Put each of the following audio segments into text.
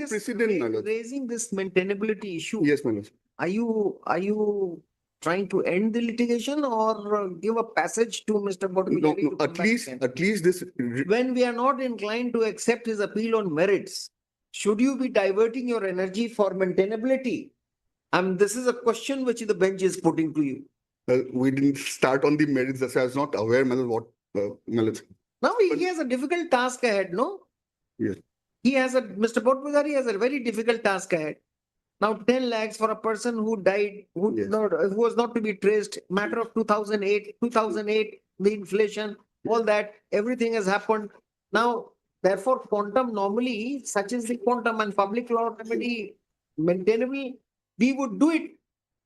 strong precedent, my lord. Raising this maintainability issue. Yes, my lord. Are you trying to end the litigation or give a passage to Mr. No, Bhattacharya no, to come back again? at least this. When we are not inclined to accept his appeal on merits, should you be diverting your energy for maintainability? This is a question which the bench is putting to you. We didn't start on the merits. That's why I was not aware, my lord, what, my lord. Now he has a difficult task ahead, no? Yes. Mr. Bhattacharya has a very difficult task ahead. Now 10 lakhs for a person who died, who Yes. who was not to be traced, matter of 2008, the inflation, all that, everything has happened. Now, therefore, quantum normally, such is the quantum and public law remedy maintainable, we would do it.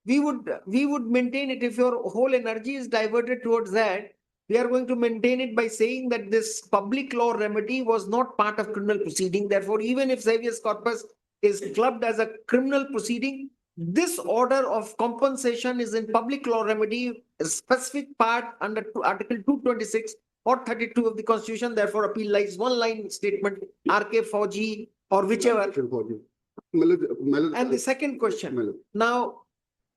We would maintain it. If your whole energy is diverted towards that, we are going to maintain it by saying that this public law remedy was not part of criminal proceeding. Therefore, even if habeas corpus is clubbed as a criminal proceeding, this order of compensation is in public law remedy, a specific part under Article 226 or 32 of the Constitution. Therefore, appeal lies one line statement, RK Fauji or whichever. And the second question. Now,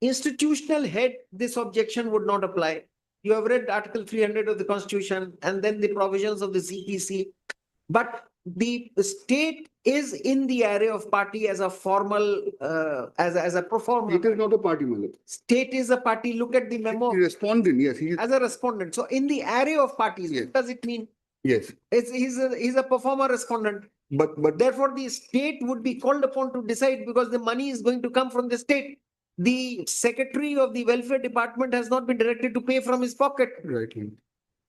institutional head, this objection would not apply. You have read Article 300 of the Constitution and then the provisions of the CPC. But the state is in the area of party as a formal, as a pro forma. It is not a party, my lord. State is a party. Look at the memo. He responded, yes. He is, As a respondent. So in the area of parties, Yes. what does it mean? yes. He's a performer respondent. But Therefore, the state would be called upon to decide because the money is going to come from the state. The secretary of the welfare department has not been directed to pay from his pocket. right.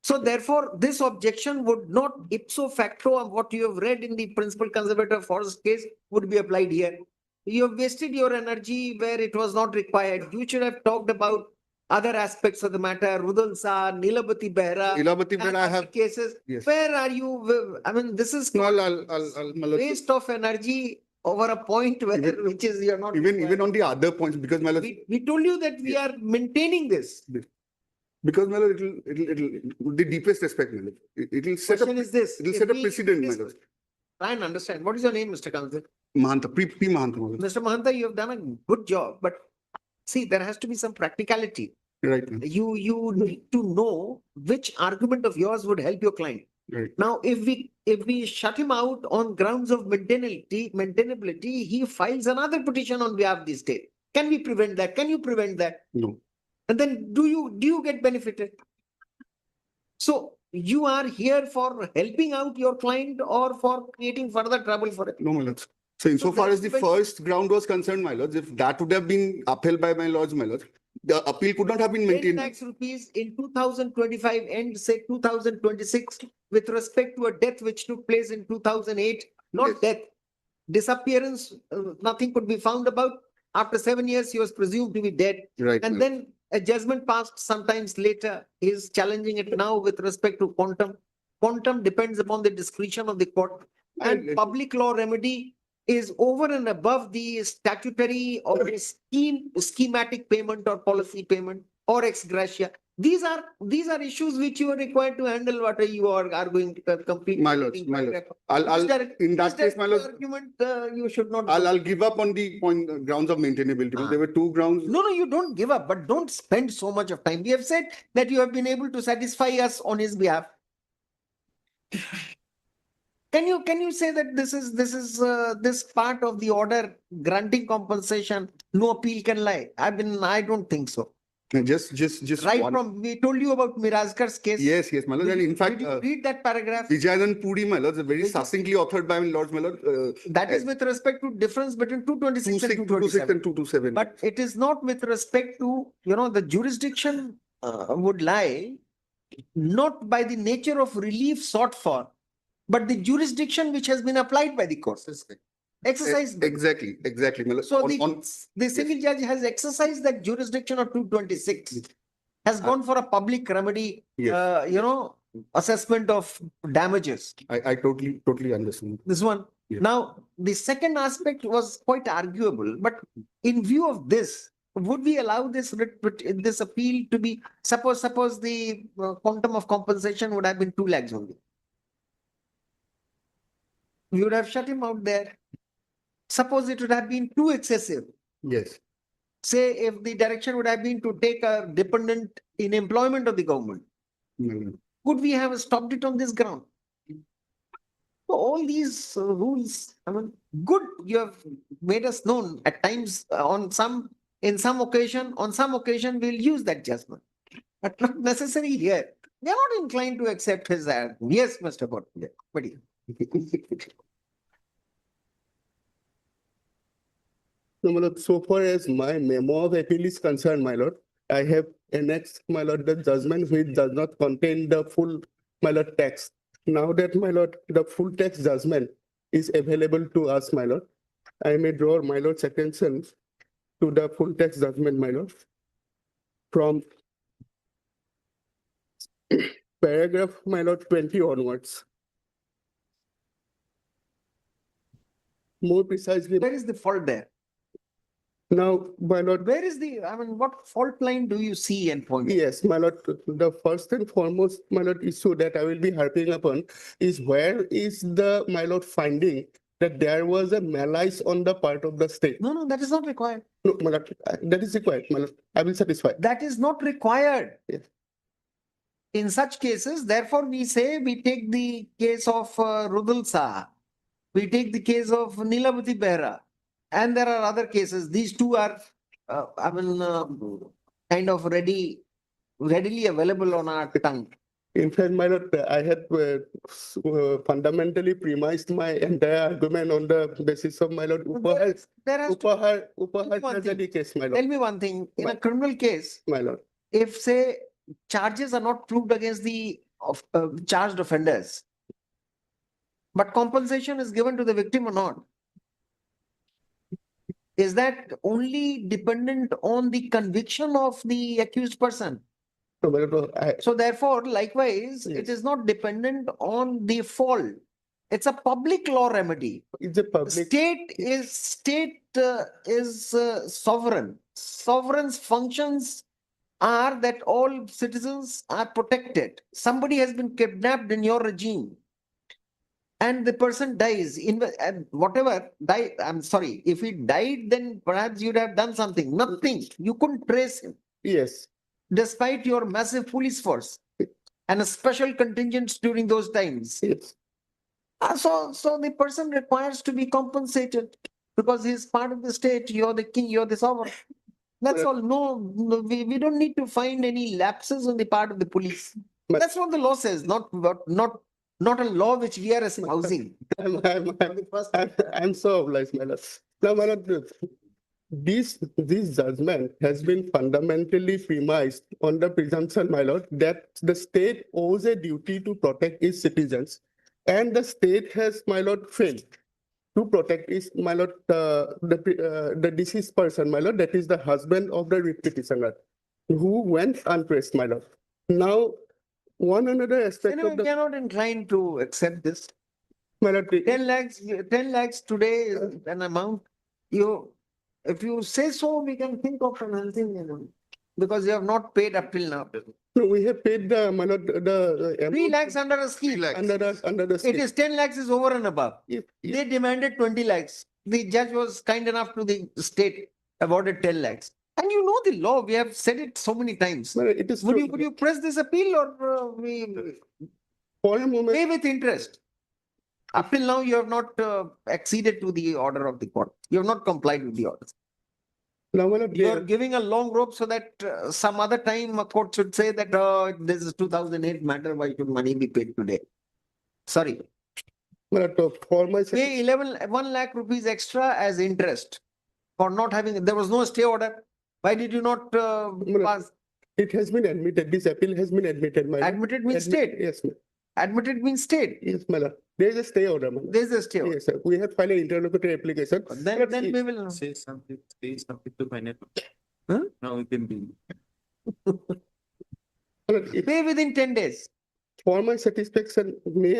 So therefore, this objection would not ipso facto of what you have read in the principal conservator forest case would be applied here. You have wasted your energy where it was not required. You should have talked about other aspects of the matter, Rudal Sa, Nilabati Behra. Ilabati, and when I other have. cases. Yes. Where are you? This is No, my lord. waste of energy over a point where Even- which is you're not. Even on the other points, because my lord, We told you that we are maintaining this. because my lord, it'll with the deepest respect, my lord. It'll set Question a is this. it'll if set a we- precedent, my lord. Try and understand. What is your name, Mr. Kanzil? Mahanta, P Mahanta, my lord. Mr. Mahanta, you have done a good job, but see, there has to be some practicality. Right, my lord. You need to know which argument of yours would help your client. Right. Now, if we shut him out on grounds of maintainability, he files another petition on behalf of the state. Can we prevent that? Can you prevent that? No. And then do you get benefited? So you are here for helping out your client or for creating further trouble for him? No, my lords. So insofar that's as the the- first ground was concerned, my lords, if that would have been upheld by my lords, the appeal could not have been 10 maintained. lakhs rupees in 2025 and say 2026 with respect to a death which took place in 2008, not Yes. death, disappearance, nothing could be found about. After 7 years, he was presumed to be dead. Right. And my then a judgment passed sometimes later. He is challenging it now with respect to quantum. Quantum depends upon the discretion of the court. And I- public law remedy is over and above the statutory or schematic payment or policy payment or ex gratia. These are issues which you are required to handle. What you are going to complete. My lords, my lords. In that case, my lords, Argument you should not. I'll give up on the point grounds of maintainability. Ah. There were two grounds. No, you don't give up, but don't spend so much of time. We have said that you have been able to satisfy us on his behalf. Can you say that this part of the order granting compensation, no appeal can lie? I don't think so. Just Right one. from we told you about Mirazkar's case. Yes, my lords. And in fact, did you read that paragraph? Vijayanand Puri, my lords, very Did you- succinctly authored by my lords, my lord. That is with respect to difference between 226 and 226 227. and 227. But it is not with respect to, the jurisdiction would lie not by the nature of relief sought for, but the jurisdiction which has been applied by the court. Exercised. Exactly, my lord. So On- the single judge has exercised that jurisdiction of 226, has gone for a public remedy, Yes. assessment of damages. I totally understand. This one. Yeah. Now, the second aspect was quite arguable, but in view of this, would we allow this appeal to be, suppose the quantum of compensation would have been 2 lakhs only? We would have shut him out there. Suppose it would have been too excessive. Yes. Say if the direction would have been to take a dependent in employment of the government, Mm. could we have stopped it on this ground? So all these rules, I mean, good, you have made us known at times on some, in some occasion, on some occasion, we'll use that judgment. But not necessary here. We are not inclined to accept his yes, Mr. Bhatt. But No, my lord, so far as my memo of appeal is concerned, my lord, I have annexed, my lord, the judgment which does not contain the full, my lord, text. Now that, my lord, the full text judgment is available to us, my lord, I may draw my lord's attention to the full text judgment, my lord. From paragraph, my lord, 20 onwards. More precisely, where is the fault there? now, my lord, Where is the, I mean, what fault line do you see and point? yes, my lord, the first and foremost, my lord, issue that I will be harping upon is where is the, my lord, finding that there was a malice on the part of the state? No, that is not required. No, my lord, that is required, my lord, I will satisfy. That is not required. Yes. In such cases, therefore, we say we take the case of Rudul Saha, we take the case of Nilavati Behra, and there are other cases. These two are, kind of readily available on our tongue. In fact, my lord, I had fundamentally premised my entire argument on the basis of, my lord, There has to, Upahar one tragedy case, my tell lord, me one thing, in a But- criminal case, my lord. if say charges are not proved against the charged offenders, but compensation is given to the victim or not, is that only dependent on the conviction of the accused person? No, my lord, So therefore, likewise, Yes. it is not dependent on the fault. It's a public law remedy. it's a public, State is sovereign. Sovereign's functions are that all citizens are protected. Somebody has been kidnapped in your regime, and the person dies. And whatever die, I'm sorry. If he died, then perhaps you'd have done something. Nothing. You couldn't trace him, yes, despite your massive police force and a special contingents during those times. yes. So the person requires to be compensated because he's part of the state. You're the king, you're the sovereign. That's all. No, we don't need to find any lapses on the part of the police. But- That's what the law says, not a law which we are espousing. I'm so obliged, my lord. Now, my lord, this judgment has been fundamentally premised on the presumption, my lord, that the state owes a duty to protect its citizens, and the state has, my lord, failed to protect its, my lord, the deceased person, my lord, that is the husband of the petitioner, who went unpressed, my lord. Now, one another aspect Anyway, of we the, are not inclined to accept this. my lord, 10 lakhs today is an amount. If you say so, we can think of anything, because you have not paid up till now. no, we have paid the, my lord, the 3 amount lakhs under a scheme. under the It scheme. is 10 lakhs is over and above. If- if- They demanded 20 lakhs. The judge was kind enough to the state, awarded 10 lakhs. And you know the law, we have said it so many times. my lord, it is Would true. you press this appeal or we For a moment, pay with interest? Up till now, you have not acceded to the order of the court. You have not complied with the orders. now, my lord, You are giving a long rope so that some other time a court should say that this is 2008 matter, why should money be paid today? Sorry, my lord, for my pay 1 lakh rupees extra as interest for not having, there was no stay order. Why did you not pass? it has been admitted, this appeal has been admitted, my lord. Admitted means Admit- stayed. Yes, ma'am. Admitted means stayed. Yes, my lord. There is a stay order, my lord. There's a stay order. Yes, sir. We have filed an interlocutory application. Then we will. Say something to final. Huh? Now we can be. My lord, if- Pay within 10 days. For my satisfaction, may